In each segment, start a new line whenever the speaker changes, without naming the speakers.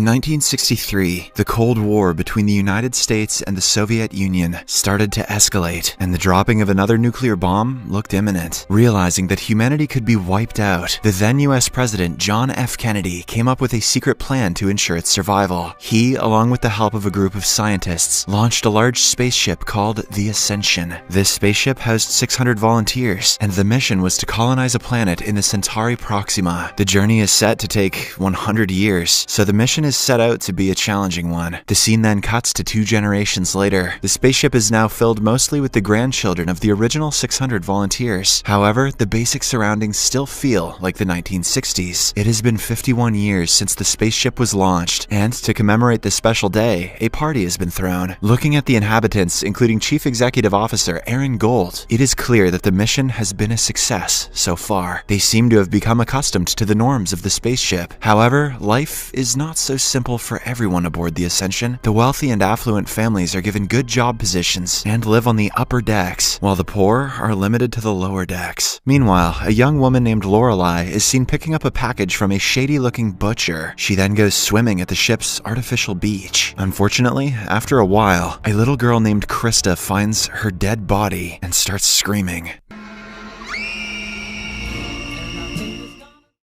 In 1963, the Cold War between the United States and the Soviet Union started to escalate, and the dropping of another nuclear bomb looked imminent. Realizing that humanity could be wiped out, the then US President John F. Kennedy came up with a secret plan to ensure its survival. He, along with the help of a group of scientists, launched a large spaceship called the Ascension. This spaceship housed 600 volunteers, and the mission was to colonize a planet in the Centauri Proxima. The journey is set to take 100 years, so the mission is set out to be a challenging one. The scene then cuts to 2 generations later. The spaceship is now filled mostly with the grandchildren of the original 600 volunteers. However, the basic surroundings still feel like the 1960s. It has been 51 years since the spaceship was launched, and to commemorate this special day, a party has been thrown. Looking at the inhabitants, including Chief Executive Officer Aaron Gold, it is clear that the mission has been a success so far. They seem to have become accustomed to the norms of the spaceship. However, life is not so simple for everyone aboard the Ascension. The wealthy and affluent families are given good job positions and live on the upper decks, while the poor are limited to the lower decks. Meanwhile, a young woman named Lorelei is seen picking up a package from a shady-looking butcher. She then goes swimming at the ship's artificial beach. Unfortunately, after a while, a little girl named Krista finds her dead body and starts screaming.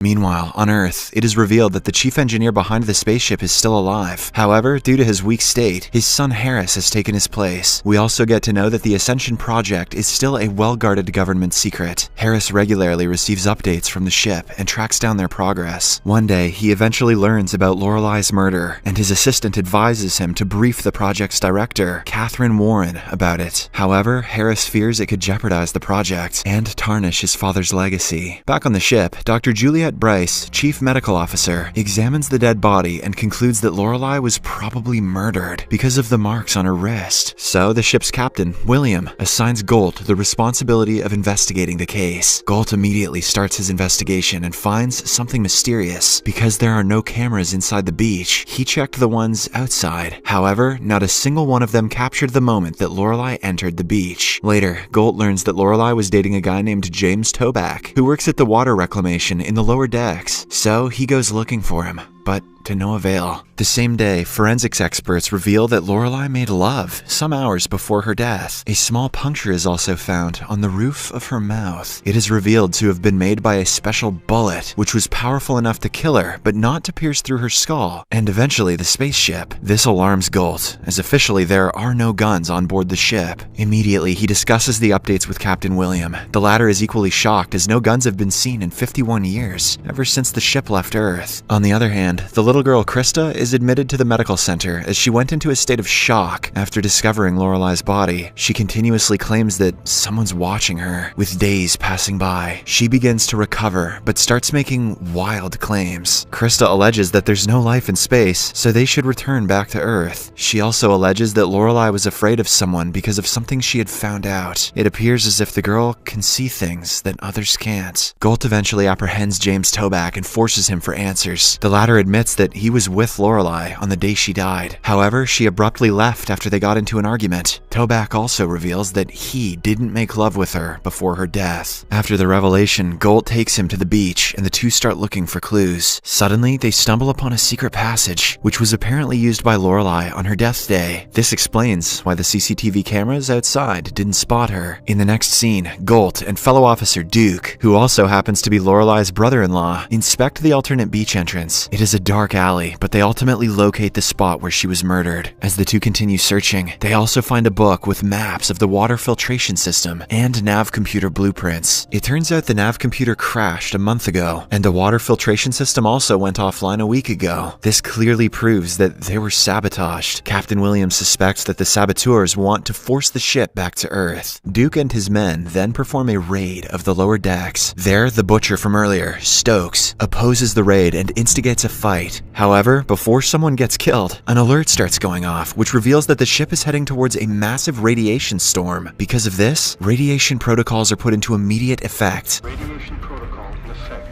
Meanwhile, on Earth, it is revealed that the chief engineer behind the spaceship is still alive. However, due to his weak state, his son Harris has taken his place. We also get to know that the Ascension project is still a well-guarded government secret. Harris regularly receives updates from the ship and tracks down their progress. One day, he eventually learns about Lorelei's murder, and his assistant advises him to brief the project's director, Catherine Warren, about it. However, Harris fears it could jeopardize the project and tarnish his father's legacy. Back on the ship, Dr. Juliet Bryce, Chief Medical Officer, examines the dead body and concludes that Lorelei was probably murdered because of the marks on her wrist. So the ship's captain, William, assigns Golt the responsibility of investigating the case. Golt immediately starts his investigation and finds something mysterious. Because there are no cameras inside the beach, he checked the ones outside. However, not a single one of them captured the moment that Lorelei entered the beach. Later, Golt learns that Lorelei was dating a guy named James Toback, who works at the water reclamation in the lower decks, so he goes looking for him, but to no avail. The same day, forensics experts reveal that Lorelei made love some hours before her death. A small puncture is also found on the roof of her mouth. It is revealed to have been made by a special bullet, which was powerful enough to kill her, but not to pierce through her skull, and eventually the spaceship. This alarms Golt, as officially there are no guns on board the ship. Immediately, he discusses the updates with Captain William. The latter is equally shocked, as no guns have been seen in 51 years, ever since the ship left Earth. On the other hand, the little girl Krista is admitted to the medical center as she went into a state of shock after discovering Lorelei's body. She continuously claims that someone's watching her. With days passing by, she begins to recover but starts making wild claims. Krista alleges that there's no life in space, so they should return back to Earth. She also alleges that Lorelei was afraid of someone because of something she had found out. It appears as if the girl can see things that others can't. Golt eventually apprehends James Toback and forces him for answers. The latter admits that he was with Lorelei on the day she died. However, she abruptly left after they got into an argument. Toback also reveals that he didn't make love with her before her death. After the revelation, Golt takes him to the beach and the two start looking for clues. Suddenly, they stumble upon a secret passage, which was apparently used by Lorelei on her death day. This explains why the CCTV cameras outside didn't spot her. In the next scene, Golt and fellow officer Duke, who also happens to be Lorelei's brother-in-law, inspect the alternate beach entrance. It is a dark alley, but they ultimately locate the spot where she was murdered. As the two continue searching, they also find a book with maps of the water filtration system and nav computer blueprints. It turns out the nav computer crashed a month ago, and the water filtration system also went offline a week ago. This clearly proves that they were sabotaged. Captain Williams suspects that the saboteurs want to force the ship back to Earth. Duke and his men then perform a raid of the lower decks. There, the butcher from earlier, Stokes, opposes the raid and instigates a fight. However, before someone gets killed, an alert starts going off, which reveals that the ship is heading towards a massive radiation storm. Because of this, radiation protocols are put into immediate effect.
Radiation protocol in effect.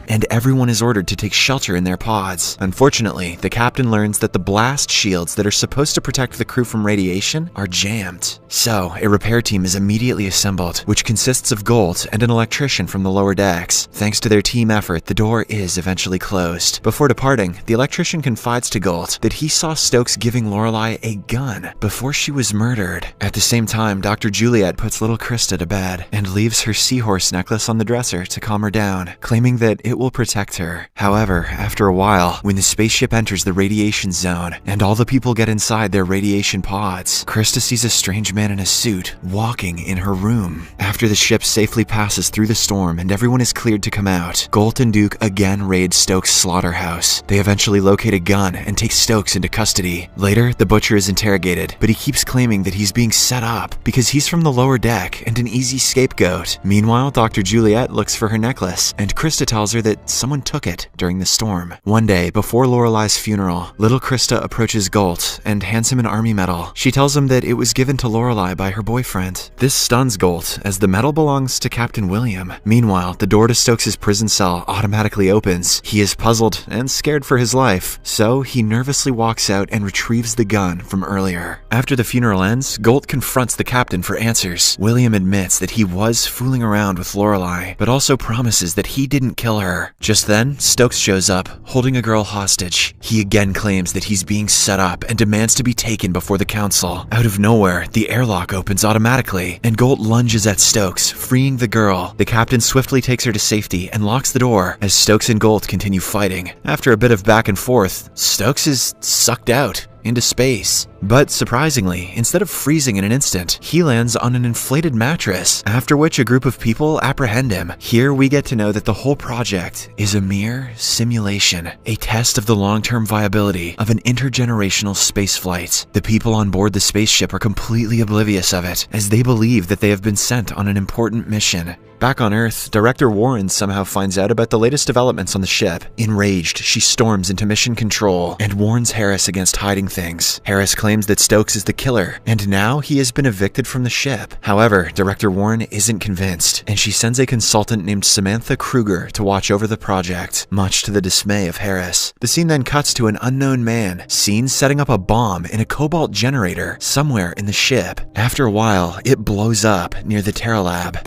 and everyone is ordered to take shelter in their pods. Unfortunately, the captain learns that the blast shields that are supposed to protect the crew from radiation are jammed. So, a repair team is immediately assembled, which consists of Gold and an electrician from the lower decks. Thanks to their team effort, the door is eventually closed. Before departing, the electrician confides to Gold that he saw Stokes giving Lorelei a gun before she was murdered. At the same time, Dr. Juliet puts little Krista to bed and leaves her seahorse necklace on the dresser to calm her down, claiming that it will protect her. However, after a while, when the spaceship enters the radiation zone and all the people get inside their radiation pods, Krista sees a strange man in a suit walking in her room. After the ship safely passes through the storm and everyone is cleared to come out, Gold and Duke again raid Stokes' slaughterhouse. They eventually locate a gun and take Stokes into custody. Later, the Butcher is interrogated, but he keeps claiming that he's being set up because he's from the lower deck and an easy scapegoat. Meanwhile, Dr. Juliet looks for her necklace, and Krista tells her that someone took it during the storm. One day, before Lorelei's funeral, little Krista approaches Gold and hands him an army medal. She tells him that it was given to Lorelei by her boyfriend. This stuns Gold, as the medal belongs to Captain William. Meanwhile, the door to Stokes' prison cell automatically opens. He is puzzled and scared for his life, so he nervously walks out and retrieves the gun from earlier. After the funeral ends, Gold confronts the captain for answers. William admits that he was fooling around with Lorelei, but also promises that he didn't kill her. Just then, Stokes shows up, holding a girl hostage. He again claims that he's being set up and demands to be taken before the council. Out of nowhere, the airlock opens automatically, and Gold lunges at Stokes, freeing the girl. The captain swiftly takes her to safety and locks the door as Stokes and Gold continue fighting. After a bit of back and forth, Stokes is sucked out into space. But surprisingly, instead of freezing in an instant, he lands on an inflated mattress, after which a group of people apprehend him. Here we get to know that the whole project is a mere simulation, a test of the long-term viability of an intergenerational spaceflight. The people on board the spaceship are completely oblivious of it, as they believe that they have been sent on an important mission. Back on Earth, Director Warren somehow finds out about the latest developments on the ship. Enraged, she storms into mission control and warns Harris against hiding things. Harris claims that Stokes is the killer, and now he has been evicted from the ship. However, Director Warren isn't convinced, and she sends a consultant named Samantha Kruger to watch over the project, much to the dismay of Harris. The scene then cuts to an unknown man, seen setting up a bomb in a cobalt generator somewhere in the ship. After a while, it blows up near the Terra Lab.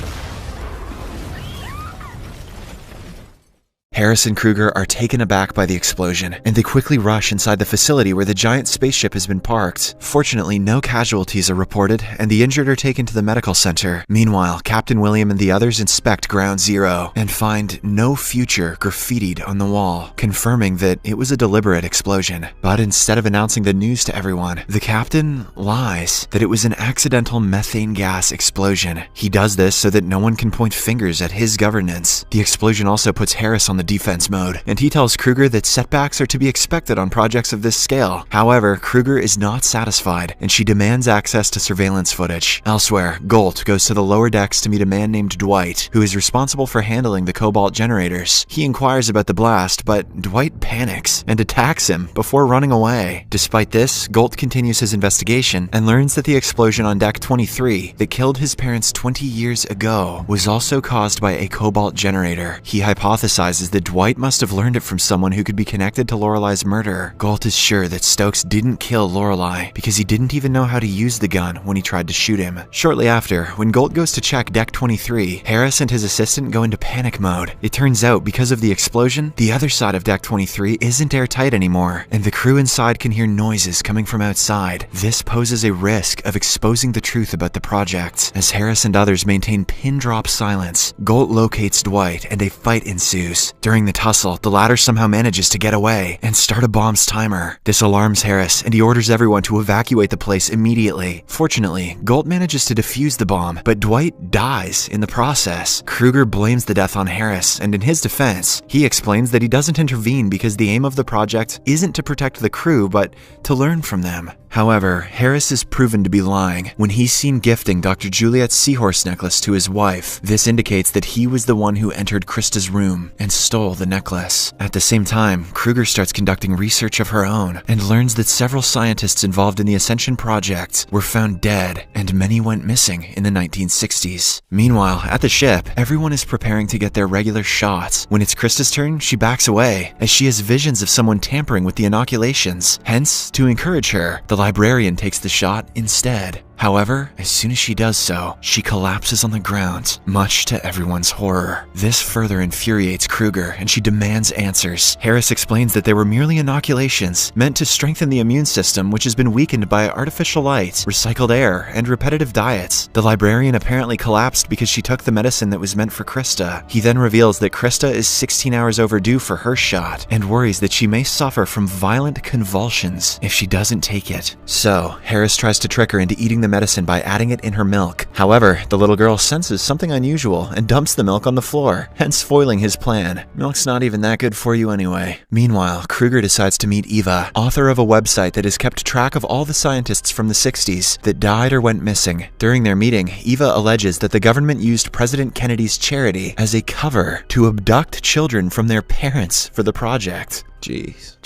Harris and Kruger are taken aback by the explosion, and they quickly rush inside the facility where the giant spaceship has been parked. Fortunately, no casualties are reported, and the injured are taken to the medical center. Meanwhile, Captain William and the others inspect Ground Zero and find "No Future" graffitied on the wall, confirming that it was a deliberate explosion. But instead of announcing the news to everyone, the captain lies that it was an accidental methane gas explosion. He does this so that no one can point fingers at his governance. The explosion also puts Harris on the defense mode, and he tells Kruger that setbacks are to be expected on projects of this scale. However, Kruger is not satisfied, and she demands access to surveillance footage. Elsewhere, Gold goes to the lower decks to meet a man named Dwight, who is responsible for handling the cobalt generators. He inquires about the blast, but Dwight panics and attacks him before running away. Despite this, Gold continues his investigation and learns that the explosion on Deck 23 that killed his parents 20 years ago was also caused by a cobalt generator. He hypothesizes that Dwight must have learned it from someone who could be connected to Lorelei's murder. Gold is sure that Stokes didn't kill Lorelei because he didn't even know how to use the gun when he tried to shoot him. Shortly after, when Gold goes to check Deck 23, Harris and his assistant go into panic mode. It turns out, because of the explosion, the other side of Deck 23 isn't airtight anymore, and the crew inside can hear noises coming from outside. This poses a risk of exposing the truth about the project. As Harris and others maintain pin-drop silence, Gold locates Dwight and a fight ensues. During the tussle, the latter somehow manages to get away and start a bomb's timer. This alarms Harris, and he orders everyone to evacuate the place immediately. Fortunately, Gold manages to defuse the bomb, but Dwight dies in the process. Kruger blames the death on Harris, and in his defense, he explains that he doesn't intervene because the aim of the project isn't to protect the crew, but to learn from them. However, Harris is proven to be lying when he's seen gifting Dr. Juliet's seahorse necklace to his wife. This indicates that he was the one who entered Krista's room and stole the necklace. At the same time, Kruger starts conducting research of her own and learns that several scientists involved in the Ascension project were found dead and many went missing in the 1960s. Meanwhile, at the ship, everyone is preparing to get their regular shots. When it's Krista's turn, she backs away as she has visions of someone tampering with the inoculations. Hence, to encourage her, the librarian takes the shot instead. However, as soon as she does so, she collapses on the ground, much to everyone's horror. This further infuriates Kruger, and she demands answers. Harris explains that they were merely inoculations, meant to strengthen the immune system, which has been weakened by artificial light, recycled air, and repetitive diets. The librarian apparently collapsed because she took the medicine that was meant for Krista. He then reveals that Krista is 16 hours overdue for her shot, and worries that she may suffer from violent convulsions if she doesn't take it. So, Harris tries to trick her into eating the medicine by adding it in her milk. However, the little girl senses something unusual and dumps the milk on the floor, hence foiling his plan. Milk's not even that good for you anyway. Meanwhile, Kruger decides to meet Eva, author of a website that has kept track of all the scientists from the 60s that died or went missing. During their meeting, Eva alleges that the government used President Kennedy's charity as a cover to abduct children from their parents for the project. Jeez.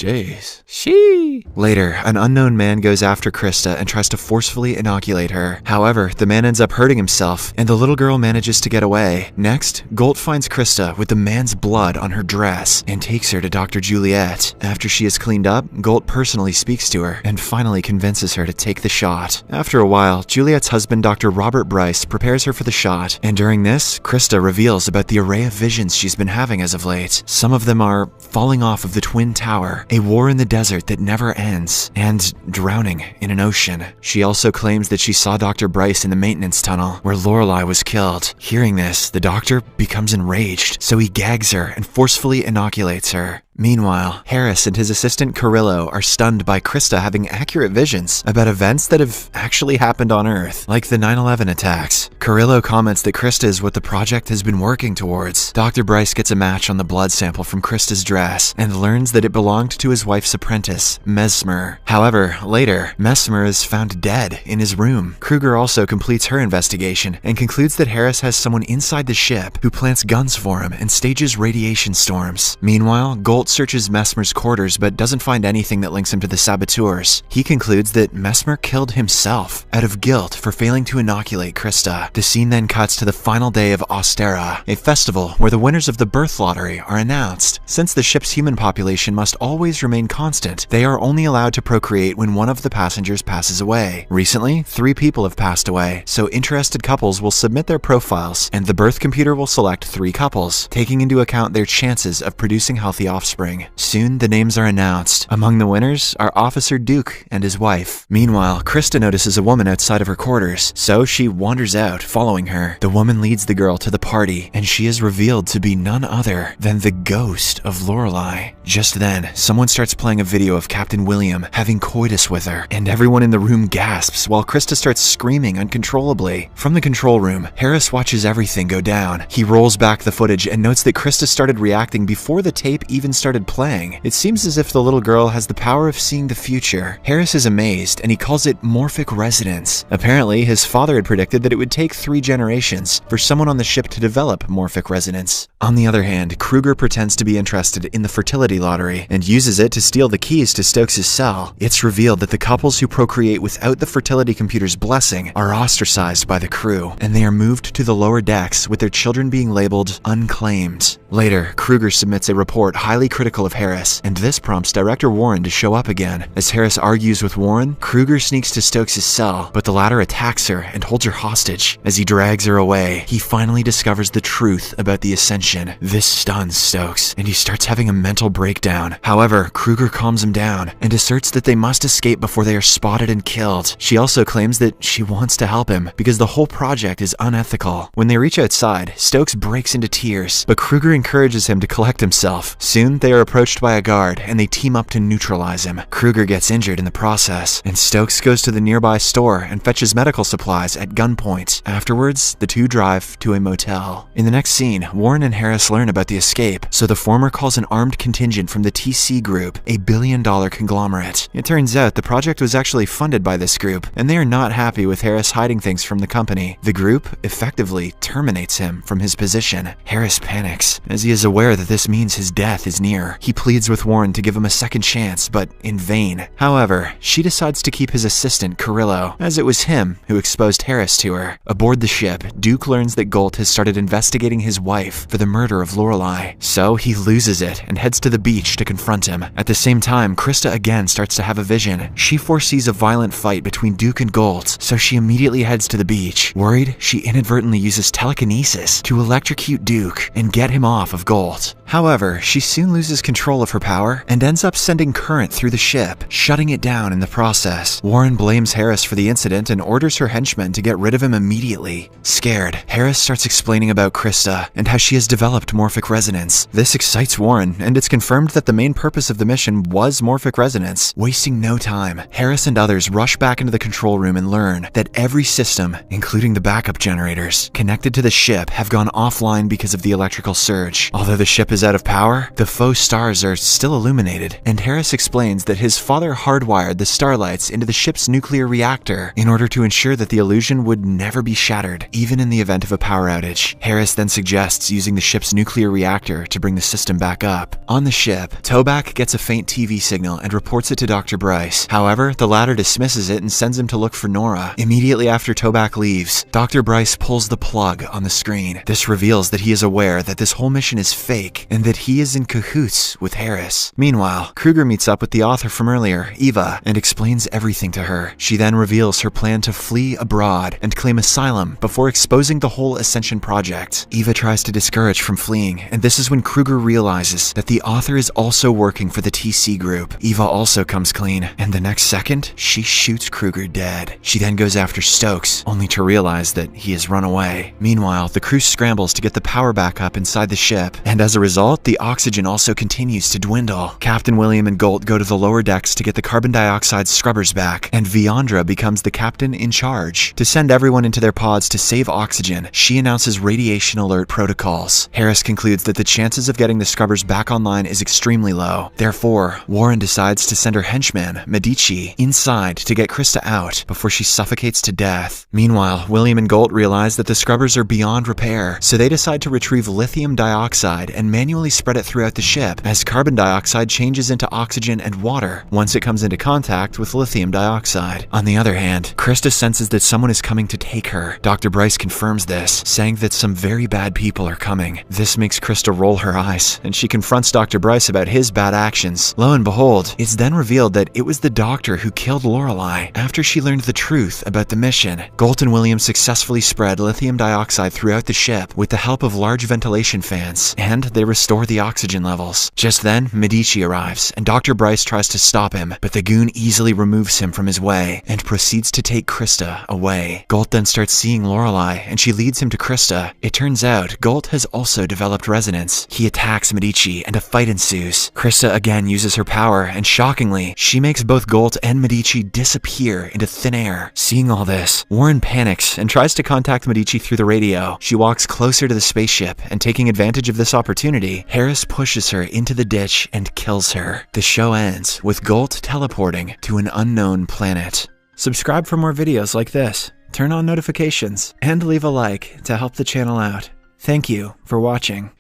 Later, an unknown man goes after Krista and tries to forcefully inoculate her. However, the man ends up hurting himself, and the little girl manages to get away. Next, Golt finds Krista with the man's blood on her dress and takes her to Dr. Juliet. After she is cleaned up, Golt personally speaks to her and finally convinces her to take the shot. After a while, Juliet's husband, Dr. Robert Bryce, prepares her for the shot, and during this, Krista reveals about the array of visions she's been having as of late. Some of them are falling off of the Twin Tower, a war in the desert that never ends, and drowning in an ocean. She also claims that she saw Dr. Bryce in the maintenance tunnel where Lorelei was killed. Hearing this, the doctor becomes enraged, so he gags her and forcefully inoculates her. Meanwhile, Harris and his assistant Carrillo are stunned by Krista having accurate visions about events that have actually happened on Earth, like the 9/11 attacks. Carrillo comments that Krista is what the project has been working towards. Dr. Bryce gets a match on the blood sample from Krista's dress and learns that it belonged to his wife's apprentice, Mesmer. However, later, Mesmer is found dead in his room. Kruger also completes her investigation and concludes that Harris has someone inside the ship who plants guns for him and stages radiation storms. Meanwhile, Golt searches Mesmer's quarters but doesn't find anything that links him to the saboteurs. He concludes that Mesmer killed himself out of guilt for failing to inoculate Krista. The scene then cuts to the final day of Austera, a festival where the winners of the birth lottery are announced. Since the ship's human population must always remain constant, they are only allowed to procreate when one of the passengers passes away. Recently, 3 people have passed away, so interested couples will submit their profiles and the birth computer will select 3 couples, taking into account their chances of producing healthy offspring. Soon, the names are announced. Among the winners are Officer Duke and his wife. Meanwhile, Krista notices a woman outside of her quarters, so she wanders out, following her. The woman leads the girl to the party, and she is revealed to be none other than the ghost of Lorelei. Just then, someone starts playing a video of Captain William having coitus with her, and everyone in the room gasps while Krista starts screaming uncontrollably. From the control room, Harris watches everything go down. He rolls back the footage and notes that Krista started reacting before the tape even started playing. It seems as if the little girl has the power of seeing the future. Harris is amazed, and he calls it morphic resonance. Apparently, his father had predicted that it would take 3 generations for someone on the ship to develop morphic resonance. On the other hand, Kruger pretends to be interested in the fertility lottery and uses it to steal the keys to Stokes' cell. It's revealed that the couples who procreate without the fertility computer's blessing are ostracized by the crew, and they are moved to the lower decks with their children being labeled unclaimed. Later, Kruger submits a report highly critical of Harris, and this prompts Director Warren to show up again. As Harris argues with Warren, Kruger sneaks to Stokes' cell, but the latter attacks her and holds her hostage. As he drags her away, he finally discovers the truth about the Ascension. This stuns Stokes, and he starts having a mental breakdown. However, Kruger calms him down and asserts that they must escape before they are spotted and killed. She also claims that she wants to help him because the whole project is unethical. When they reach outside, Stokes breaks into tears, but Kruger encourages him to collect himself. Soon, they are approached by a guard, and they team up to neutralize him. Kruger gets injured in the process, and Stokes goes to the nearby store and fetches medical supplies at gunpoint. Afterwards, the two drive to a motel. In the next scene, Warren and Harris learn about the escape, so the former calls an armed contingent contingent from the TC Group, a billion-dollar conglomerate. It turns out the project was actually funded by this group, and they are not happy with Harris hiding things from the company. The group effectively terminates him from his position. Harris panics, as he is aware that this means his death is near. He pleads with Warren to give him a second chance, but in vain. However, she decides to keep his assistant, Carrillo, as it was him who exposed Harris to her. Aboard the ship, Duke learns that Galt has started investigating his wife for the murder of Lorelei, so he loses it and heads to the beach to confront him. At the same time, Krista again starts to have a vision. She foresees a violent fight between Duke and Galt, so she immediately heads to the beach. Worried, she inadvertently uses telekinesis to electrocute Duke and get him off of Galt. However, she soon loses control of her power and ends up sending current through the ship, shutting it down in the process. Warren blames Harris for the incident and orders her henchmen to get rid of him immediately. Scared, Harris starts explaining about Krista and how she has developed morphic resonance. This excites Warren, and it's confirmed that the main purpose of the mission was morphic resonance. Wasting no time, Harris and others rush back into the control room and learn that every system, including the backup generators, connected to the ship have gone offline because of the electrical surge. Although the ship is out of power, the faux stars are still illuminated, and Harris explains that his father hardwired the starlights into the ship's nuclear reactor in order to ensure that the illusion would never be shattered, even in the event of a power outage. Harris then suggests using the ship's nuclear reactor to bring the system back up. On the ship, Toback gets a faint TV signal and reports it to Dr. Bryce. However, the latter dismisses it and sends him to look for Nora. Immediately after Toback leaves, Dr. Bryce pulls the plug on the screen. This reveals that he is aware that this whole mission is fake and that he is in cahoots with Harris. Meanwhile, Kruger meets up with the author from earlier, Eva, and explains everything to her. She then reveals her plan to flee abroad and claim asylum before exposing the whole Ascension project. Eva tries to discourage from fleeing, and this is when Kruger realizes that the author is also working for the TC Group. Eva also comes clean, and the next second, she shoots Kruger dead. She then goes after Stokes, only to realize that he has run away. Meanwhile, the crew scrambles to get the power back up inside the ship, and as a result, the oxygen also continues to dwindle. Captain William and Galt go to the lower decks to get the carbon dioxide scrubbers back, and Viandra becomes the captain in charge. To send everyone into their pods to save oxygen, she announces radiation alert protocols. Harris concludes that the chances of getting the scrubbers back online is extremely low. Therefore, Warren decides to send her henchman, Medici, inside to get Krista out before she suffocates to death. Meanwhile, William and Galt realize that the scrubbers are beyond repair, so they decide to retrieve lithium dioxide and manually spread it throughout the ship as carbon dioxide changes into oxygen and water once it comes into contact with lithium dioxide. On the other hand, Krista senses that someone is coming to take her. Dr. Bryce confirms this, saying that some very bad people are coming. This makes Krista roll her eyes, and she confronts Dr. Bryce about his bad actions. Lo and behold, it's then revealed that it was the doctor who killed Lorelei after she learned the truth about the mission. Galt and William successfully spread lithium dioxide throughout the ship with the help of large ventilation fans, and they restore the oxygen levels. Just then, Medici arrives, and Dr. Bryce tries to stop him, but the goon easily removes him from his way and proceeds to take Krista away. Galt then starts seeing Lorelei, and she leads him to Krista. It turns out Galt has also developed resonance. He attacks Medici, and a fight ensues. Krista again uses her power, and shockingly, she makes both Galt and Medici disappear into thin air. Seeing all this, Warren panics and tries to contact Medici through the radio. She walks closer to the spaceship, and taking advantage of this opportunity, Harris pushes her into the ditch and kills her. The show ends with Galt teleporting to an unknown planet. Subscribe for more videos like this, turn on notifications, and leave a like to help the channel out. Thank you for watching.